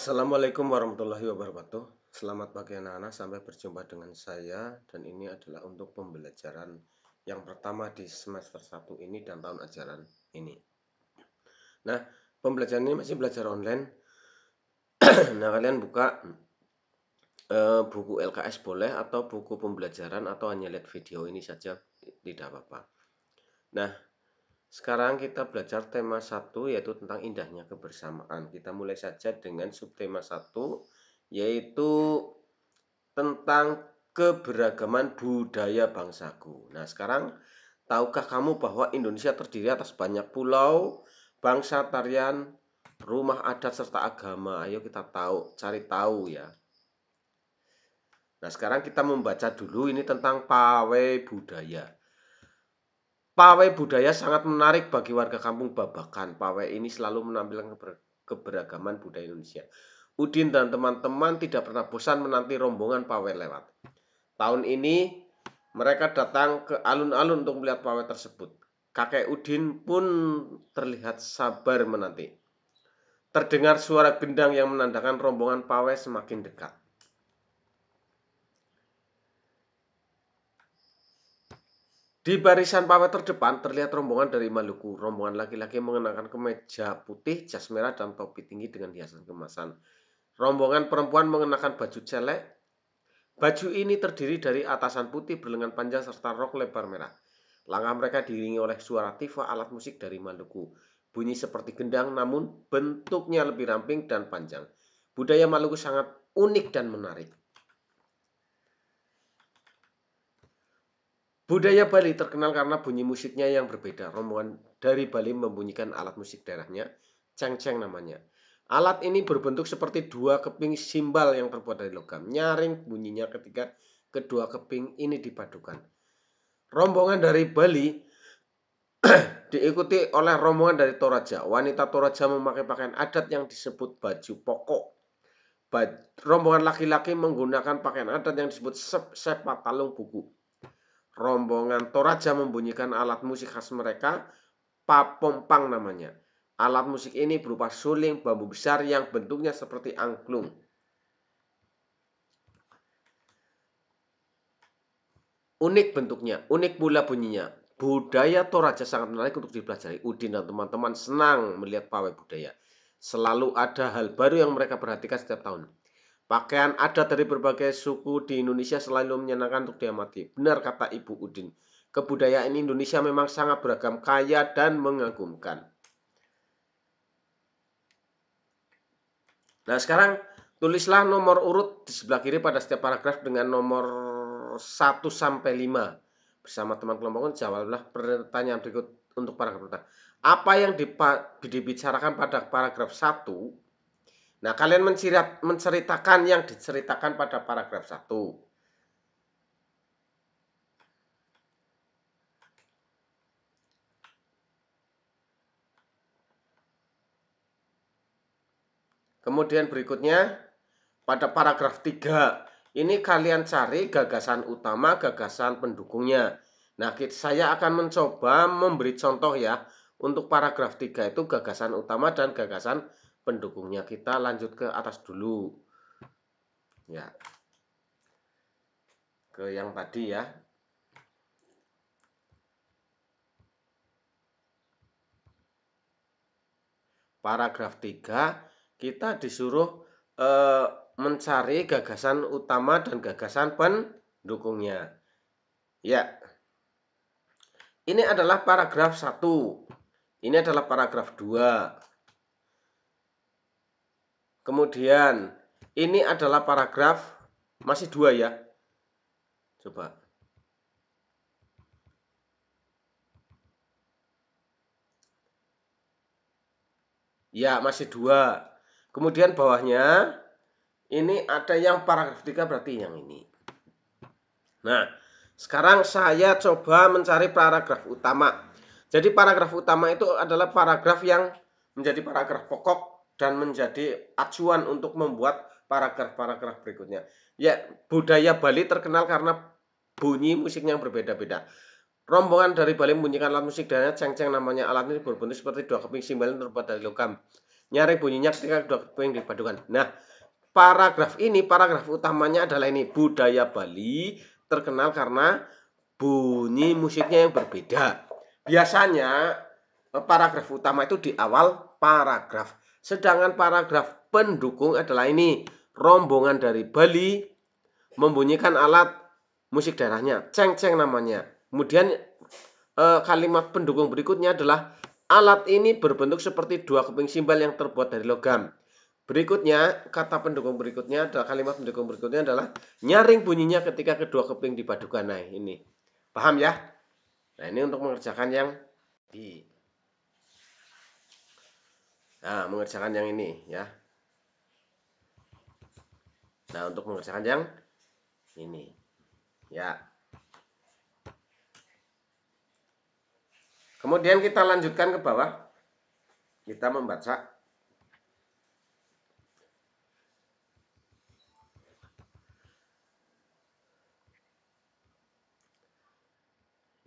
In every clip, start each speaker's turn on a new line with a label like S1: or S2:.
S1: Assalamualaikum warahmatullahi wabarakatuh. Selamat pagi anak-anak, sampai berjumpa dengan saya. Dan ini adalah untuk pembelajaran yang pertama di semester 1 ini dan tahun ajaran ini. Nah, pembelajaran ini masih belajar online. Nah, kalian buka buku LKS boleh, atau buku pembelajaran, atau hanya lihat video ini saja, tidak apa-apa. Nah, sekarang kita belajar tema 1, yaitu tentang indahnya kebersamaan. Kita mulai saja dengan subtema 1, yaitu tentang keberagaman budaya bangsaku. Nah, sekarang tahukah kamu bahwa Indonesia terdiri atas banyak pulau, bangsa, tarian, rumah adat, serta agama? Ayo kita cari tahu ya. Nah, sekarang kita membaca dulu ini tentang pawai budaya. Pawai budaya sangat menarik bagi warga kampung Babakan. Pawai ini selalu menampilkan keberagaman budaya Indonesia. Udin dan teman-teman tidak pernah bosan menanti rombongan pawai lewat. Tahun ini mereka datang ke alun-alun untuk melihat pawai tersebut. Kakek Udin pun terlihat sabar menanti. Terdengar suara gendang yang menandakan rombongan pawai semakin dekat. Di barisan pawai terdepan terlihat rombongan dari Maluku. Rombongan laki-laki mengenakan kemeja putih, jas merah, dan topi tinggi dengan hiasan kemasan. Rombongan perempuan mengenakan baju celek. Baju ini terdiri dari atasan putih berlengan panjang serta rok lebar merah. Langkah mereka diiringi oleh suara tifa, alat musik dari Maluku. Bunyi seperti gendang, namun bentuknya lebih ramping dan panjang. Budaya Maluku sangat unik dan menarik. Budaya Bali terkenal karena bunyi musiknya yang berbeda. Rombongan dari Bali membunyikan alat musik daerahnya, cengceng namanya. Alat ini berbentuk seperti dua keping simbal yang terbuat dari logam. Nyaring bunyinya ketika kedua keping ini dipadukan. Rombongan dari Bali diikuti oleh rombongan dari Toraja. Wanita Toraja memakai pakaian adat yang disebut baju pokok. Rombongan laki-laki menggunakan pakaian adat yang disebut sepatalung buku. Rombongan Toraja membunyikan alat musik khas mereka, papompang namanya. Alat musik ini berupa suling bambu besar yang bentuknya seperti angklung. Unik bentuknya, unik pula bunyinya. Budaya Toraja sangat menarik untuk dipelajari. Udin dan teman-teman senang melihat pawai budaya. Selalu ada hal baru yang mereka perhatikan setiap tahun. Pakaian adat dari berbagai suku di Indonesia selalu menyenangkan untuk diamati. Benar kata Ibu Udin. Kebudayaan Indonesia memang sangat beragam, kaya, dan mengagumkan. Nah, sekarang tulislah nomor urut di sebelah kiri pada setiap paragraf dengan nomor 1 sampai 5. Bersama teman kelompok jawablah pertanyaan berikut untuk paragraf pertama. Apa yang dibicarakan pada paragraf 1? Nah, kalian menceritakan yang diceritakan pada paragraf 1. Kemudian berikutnya pada paragraf 3. Ini kalian cari gagasan utama, gagasan pendukungnya. Nah, saya akan mencoba memberi contoh ya. Untuk paragraf 3 itu gagasan utama dan gagasan pendukungnya. Kita lanjut ke atas dulu. Ya. Ke yang tadi ya. Paragraf 3 kita disuruh mencari gagasan utama dan gagasan pendukungnya. Ya. Ini adalah paragraf 1. Ini adalah paragraf 2. Kemudian ini adalah paragraf masih 2 ya. Coba. Ya, masih 2. Kemudian bawahnya ini ada yang paragraf 3, berarti yang ini. Nah, sekarang saya coba mencari paragraf utama. Jadi paragraf utama itu adalah paragraf yang menjadi paragraf pokok dan menjadi acuan untuk membuat paragraf-paragraf berikutnya. Ya, budaya Bali terkenal karena bunyi musiknya yang berbeda-beda. Rombongan dari Bali membunyikan alat musik dan cengceng namanya. Alat ini berbentuk seperti dua keping simbal yang terbuat dari logam. Nyaring bunyinya ketika kedua keping dipadukan. Nah, paragraf utamanya adalah ini, budaya Bali terkenal karena bunyi musiknya yang berbeda. Biasanya paragraf utama itu di awal paragraf. Sedangkan paragraf pendukung adalah ini, rombongan dari Bali membunyikan alat musik daerahnya, ceng-ceng namanya. Kemudian kalimat pendukung berikutnya adalah alat ini berbentuk seperti dua keping simbal yang terbuat dari logam. Berikutnya, kata pendukung berikutnya adalah kalimat pendukung berikutnya adalah nyaring bunyinya ketika kedua keping dipadukan. Nah, ini. Paham ya? Nah, ini untuk mengerjakan yang di. Nah, mengerjakan yang ini ya. Nah, untuk mengerjakan yang ini. Ya. Kemudian kita lanjutkan ke bawah. Kita membaca.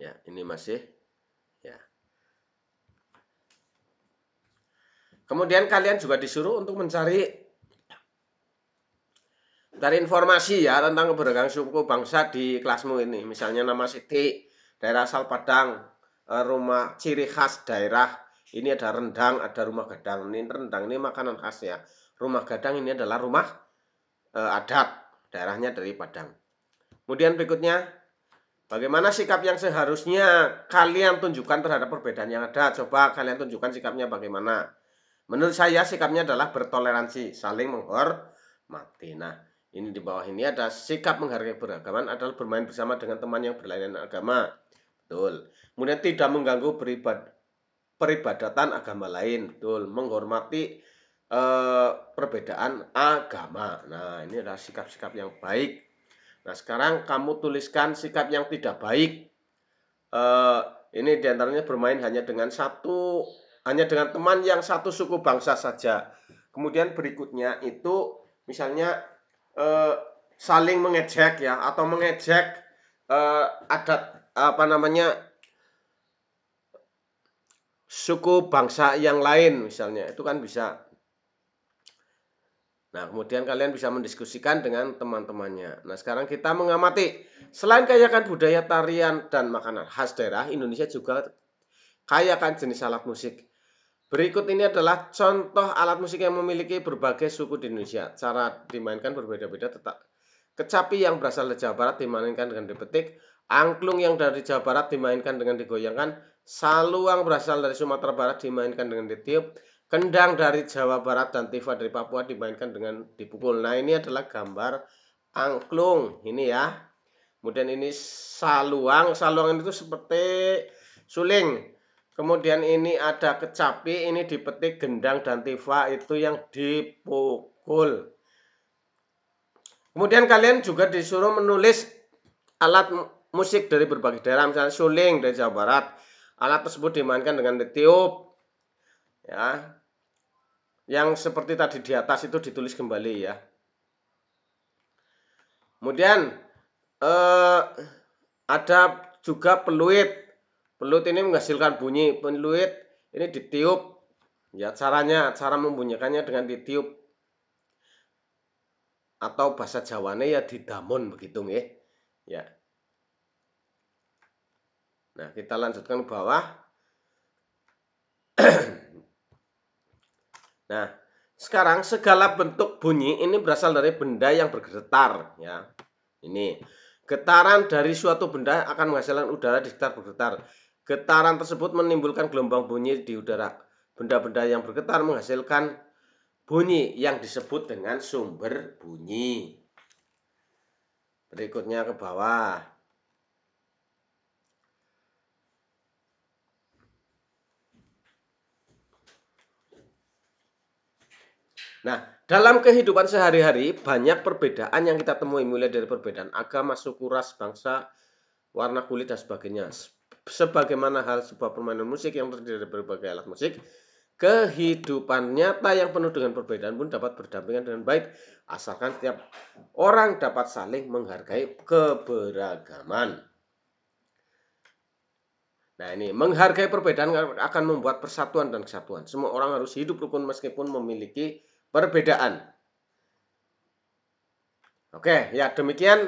S1: Ya, ini masih ya. Kemudian kalian juga disuruh untuk mencari informasi ya tentang keberagaman suku bangsa di kelasmu ini. Misalnya nama Siti, daerah asal Padang, rumah ciri khas daerah. Ini ada rendang, ada rumah gadang. Ini rendang ini makanan khas ya. Rumah gadang ini adalah rumah adat, daerahnya dari Padang. Kemudian berikutnya, bagaimana sikap yang seharusnya kalian tunjukkan terhadap perbedaan yang ada? Coba kalian tunjukkan sikapnya bagaimana. Menurut saya sikapnya adalah bertoleransi, saling menghormati. Nah, ini di bawah ini ada sikap menghargai beragaman adalah bermain bersama dengan teman yang berlainan agama. Betul. Kemudian tidak mengganggu peribadatan agama lain. Betul. Menghormati perbedaan agama. Nah, ini adalah sikap-sikap yang baik. Nah, sekarang kamu tuliskan sikap yang tidak baik. Ini diantaranya bermain hanya dengan teman yang satu suku bangsa saja. Kemudian berikutnya itu misalnya saling mengejek ya, atau mengejek adat suku bangsa yang lain misalnya, itu kan bisa. Nah, kemudian kalian bisa mendiskusikan dengan teman-temannya. Nah, sekarang kita mengamati. Selain kayakan budaya, tarian, dan makanan khas daerah, Indonesia juga kayakan jenis alat musik. Berikut ini adalah contoh alat musik yang memiliki berbagai suku di Indonesia. Cara dimainkan berbeda-beda tetap. Kecapi yang berasal dari Jawa Barat dimainkan dengan dipetik. Angklung yang dari Jawa Barat dimainkan dengan digoyangkan. Saluang berasal dari Sumatera Barat dimainkan dengan ditiup. Kendang dari Jawa Barat dan tifa dari Papua dimainkan dengan dipukul. Nah, ini adalah gambar angklung. Ini ya. Kemudian ini saluang. Saluang itu seperti suling. Kemudian ini ada kecapi, ini dipetik, gendang dan tifa itu yang dipukul. Kemudian kalian juga disuruh menulis alat musik dari berbagai daerah, misalnya suling dari Jawa Barat. Alat tersebut dimainkan dengan tiup. Ya. Yang seperti tadi di atas itu ditulis kembali ya. Kemudian ada juga peluit. Peluit ini menghasilkan bunyi. Peluit ini ditiup. Ya, cara membunyikannya dengan ditiup. Atau bahasa Jawane ya didamon begitu nggih. Ya. Nah, kita lanjutkan ke bawah. Nah, sekarang segala bentuk bunyi ini berasal dari benda yang bergetar ya. Ini getaran dari suatu benda akan menghasilkan udara di sekitar bergetar. Getaran tersebut menimbulkan gelombang bunyi di udara. Benda-benda yang bergetar menghasilkan bunyi yang disebut dengan sumber bunyi. Berikutnya ke bawah. Nah, dalam kehidupan sehari-hari banyak perbedaan yang kita temui, mulai dari perbedaan agama, suku, ras, bangsa, warna kulit dan sebagainya. Sebagaimana hal sebuah permainan musik yang terdiri dari berbagai alat musik, kehidupan nyata yang penuh dengan perbedaan pun dapat berdampingan dengan baik asalkan setiap orang dapat saling menghargai keberagaman. Nah, ini menghargai perbedaan akan membuat persatuan dan kesatuan. Semua orang harus hidup rukun meskipun memiliki perbedaan. Oke, ya demikian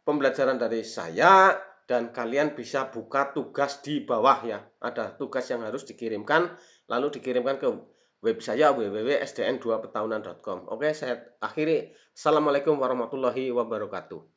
S1: pembelajaran dari saya dan kalian bisa buka tugas di bawah ya. Ada tugas yang harus dikirimkan, lalu dikirimkan ke web saya www.sdn2petahunan.com. Oke, saya akhiri. Assalamualaikum warahmatullahi wabarakatuh.